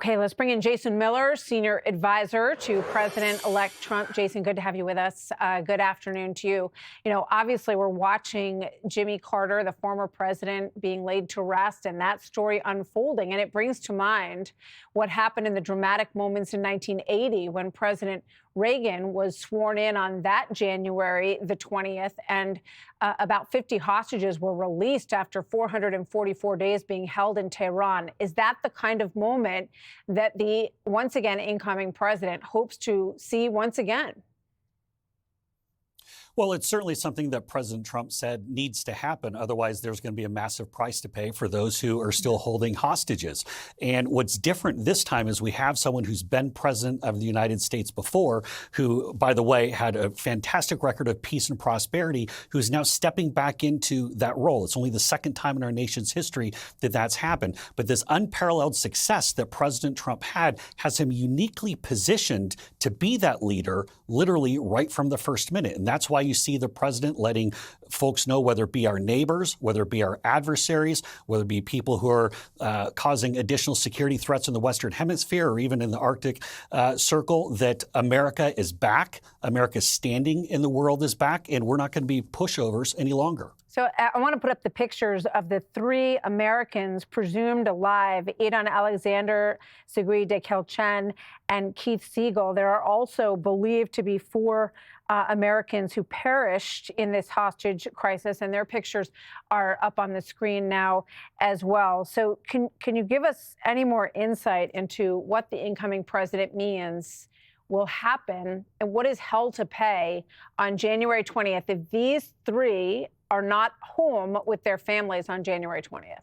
Okay, let's bring in Jason Miller, senior advisor to President-elect Trump. Jason, good to have you with us. Good afternoon to you. You know, obviously, we're watching Jimmy Carter, the former president, being laid to rest, and that story unfolding. And it brings to mind what happened in the dramatic moments in 1980 when President Reagan was sworn in on that January the 20th, and about 50 hostages were released after 444 days being held in Tehran. Is that the kind of moment that the once again incoming president hopes to see once again? Well, it's certainly something that President Trump said needs to happen. Otherwise, there's going to be a massive price to pay for those who are still holding hostages. And what's different this time is we have someone who's been president of the United States before, who, by the way, had a fantastic record of peace and prosperity, who's now stepping back into that role. It's only the second time in our nation's history that that's happened. But this unparalleled success that President Trump had has him uniquely positioned to be that leader, literally right from the first minute. And that's why you see the president letting folks know, whether it be our neighbors, whether it be our adversaries, whether it be people who are causing additional security threats in the Western Hemisphere or even in the Arctic Circle, that America is back. America's standing in the world is back, and we're not going to be pushovers any longer. So I want to put up the pictures of the three Americans presumed alive: Adon Alexander, Segui Dekelchen, and Keith Siegel. There are also believed to be four Americans who perished in this hostage crisis, and their pictures are up on the screen now as well. So can you give us any more insight into what the incoming president means will happen and what is hell to pay on January 20th if these three are not home with their families on January 20th?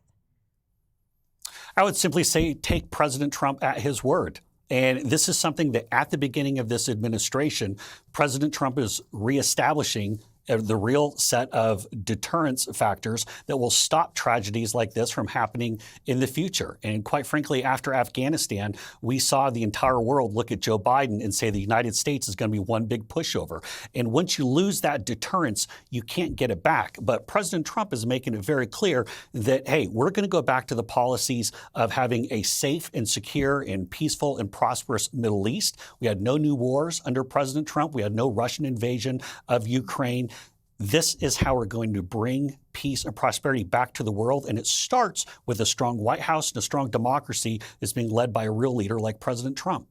I would simply say take President Trump at his word. And this is something that at the beginning of this administration, President Trump is reestablishing the real set of deterrence factors that will stop tragedies like this from happening in the future. And quite frankly, after Afghanistan, we saw the entire world look at Joe Biden and say the United States is going to be one big pushover. And once you lose that deterrence, you can't get it back. But President Trump is making it very clear that, hey, we're going to go back to the policies of having a safe and secure and peaceful and prosperous Middle East. We had no new wars under President Trump. We had no Russian invasion of Ukraine. This is how we're going to bring peace and prosperity back to the world. And it starts with a strong White House and a strong democracy that's being led by a real leader like President Trump.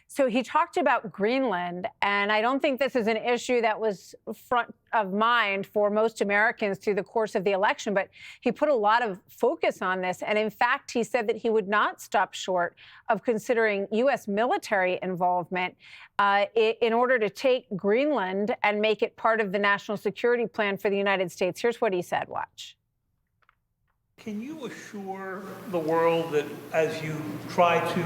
So he talked about Greenland, and I don't think this is an issue that was front of mind for most Americans through the course of the election, but he put a lot of focus on this. And in fact, he said that he would not stop short of considering U.S. military involvement in order to take Greenland and make it part of the national security plan for the United States. Here's what he said. Watch. Can you assure the world that as you try to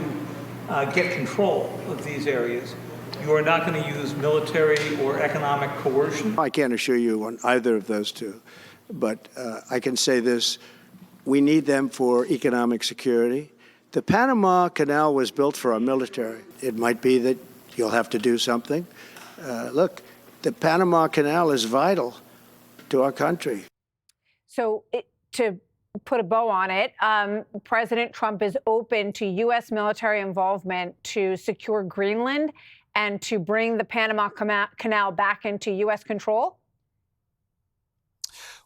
get control of these areas, you are not going to use military or economic coercion? I can't assure you on either of those two, but I can say this. We need them for economic security. The Panama Canal was built for our military. It might be that you'll have to do something. Look, the Panama Canal is vital to our country. So to put a bow on it, President Trump is open to U.S. military involvement to secure Greenland and to bring the Panama Canal back into U.S. control?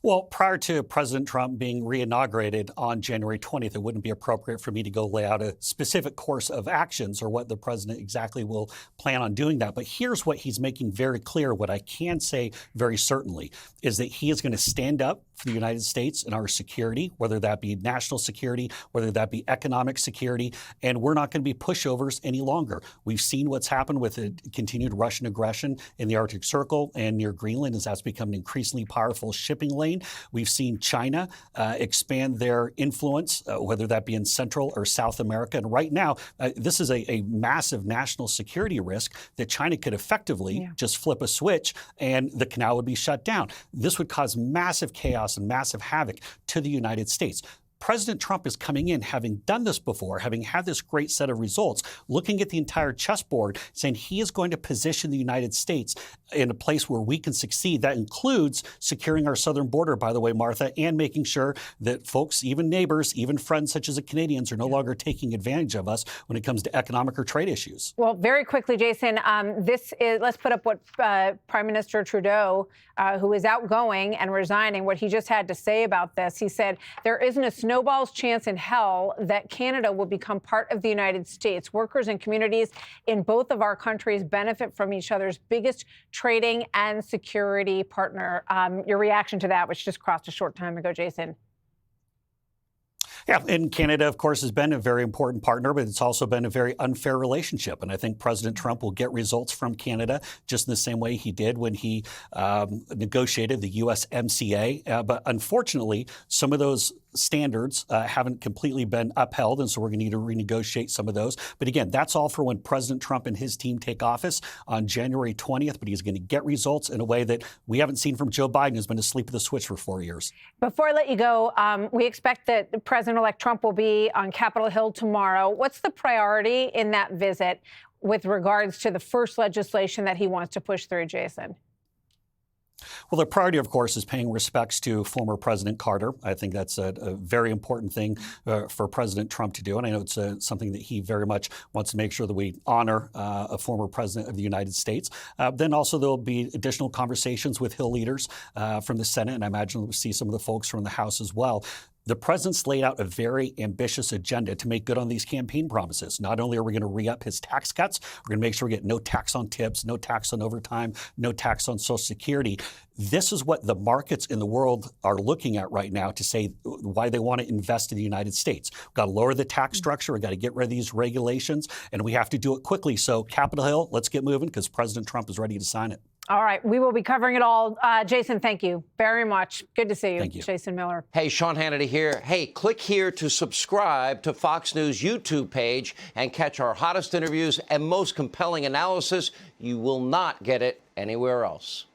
Well, prior to President Trump being reinaugurated on January 20th, it wouldn't be appropriate for me to go lay out a specific course of actions or what the president exactly will plan on doing that. But here's what he's making very clear. What I can say very certainly is that he is going to stand up for the United States and our security, whether that be national security, whether that be economic security, and we're not going to be pushovers any longer. We've seen what's happened with the continued Russian aggression in the Arctic Circle and near Greenland as that's become an increasingly powerful shipping lane. We've seen China expand their influence, whether that be in Central or South America. And right now, this is a massive national security risk that China could effectively just flip a switch and the canal would be shut down. This would cause massive chaos and massive havoc to the United States. President Trump is coming in, having done this before, having had this great set of results, looking at the entire chessboard, saying he is going to position the United States in a place where we can succeed. That includes securing our southern border, by the way, Martha, and making sure that folks, even neighbors, even friends such as the Canadians, are no longer taking advantage of us when it comes to economic or trade issues. Well, very quickly, Jason, let's put up what Prime Minister Trudeau, who is outgoing and resigning, what he just had to say about this. He said, there isn't a snowball's chance in hell that Canada will become part of the United States. Workers and communities in both of our countries benefit from each other's biggest trading and security partner. Your reaction to that, which just crossed a short time ago, Jason? Yeah, and Canada, of course, has been a very important partner, but it's also been a very unfair relationship. And I think President Trump will get results from Canada just in the same way he did when he negotiated the USMCA. But unfortunately, some of those standards haven't completely been upheld, and so we're going to need to renegotiate some of those. But again, that's all for when President Trump and his team take office on January 20th, but he's going to get results in a way that we haven't seen from Joe Biden, who's been asleep at the switch for 4 years. Before I let you go, we expect that President-elect Trump will be on Capitol Hill tomorrow. What's the priority in that visit with regards to the first legislation that he wants to push through, Jason? Well, the priority, of course, is paying respects to former President Carter. I think that's a very important thing for President Trump to do. And I know it's something that he very much wants to make sure that we honor a former president of the United States. Then also there'll be additional conversations with Hill leaders from the Senate. And I imagine we'll see some of the folks from the House as well. The president's laid out a very ambitious agenda to make good on these campaign promises. Not only are we going to re-up his tax cuts, we're going to make sure we get no tax on tips, no tax on overtime, no tax on Social Security. This is what the markets in the world are looking at right now to say why they want to invest in the United States. We've got to lower the tax structure. We've got to get rid of these regulations, and we have to do it quickly. So Capitol Hill, let's get moving because President Trump is ready to sign it. All right. We will be covering it all. Jason, thank you very much. Good to see you. Thank you. Jason Miller. Hey, Sean Hannity here. Hey, click here to subscribe to Fox News YouTube page and catch our hottest interviews and most compelling analysis. You will not get it anywhere else.